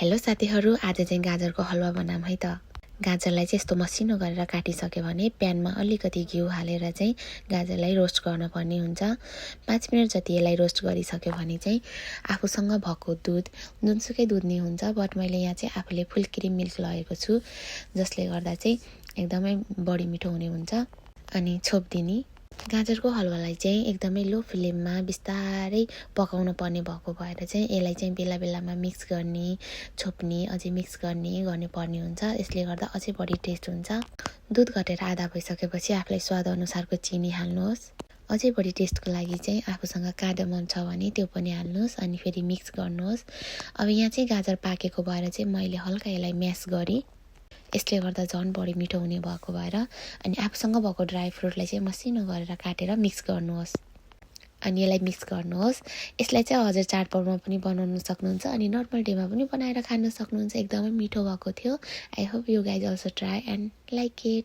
Hello साथीहरू, आज चाहिँ गाजरको हलुवा बनाऊँ है त। गाजरलाई चाहिँ यस्तो मसिनो गरेर काटिसक्यो भने प्यानमा अलिकति घिउ हालेर चाहिँ गाजरलाई रोस्ट गर्नुपर्ने हुन्छ। 5 मिनट जति यसलाई रोस्ट गरिसक्यो भने चाहिँ आफूसँग भएको दुध, जुनसुकै दुध नै हुन्छ, बट मैले यहाँ चाहिँ आफूले फुल क्रिम मिल्क लगेको छु, जसले गर्दा चाहिँ एकदमै बढी मिठो हुने हुन्छ। अनि छोपिदिने गाजरको हलुवालाई चाहिँ एकदमै लो फ्लेममा बिस्तारै पकाउनु पर्ने भएको भएर चाहिँ यसलाई चाहिँ बेला बेलामा मिक्स गर्ने, छोप्ने, अझै मिक्स गर्ने पर्ने हुन्छ। यसले गर्दा अझै बढी टेस्ट हुन्छ। दुध घटेर आधा भइसकेपछि आफूलाई स्वाद अनुसारको चिनी हाल्नुहोस्। अझै बढी टेस्टको लागि चाहिँ आफूसँग कार्डमम छ भने त्यो पनि हाल्नुहोस् अनि फेरि मिक्स गर्नुहोस्। अब यहाँ चाहिँ गाजर पाकेको भएर चाहिँ मैले हल्का यसलाई म्यास गरेँ। यसले गर्दा झन् बढी मिठो हुने भएको भएर अनि आफूसँग भएको ड्राई फ्रुटलाई चाहिँ मसिनो गरेर काटेर मिक्स गर्नुहोस्। अनि यसलाई मिक्स गर्नुहोस्। यसलाई चाहिँ हजुर चाडपर्वमा पनि बनाउन सक्नुहुन्छ अनि नर्मल डेमा पनि बनाएर खान सक्नुहुन्छ। एकदमै मिठो भएको थियो। I hope you guys also try and like it.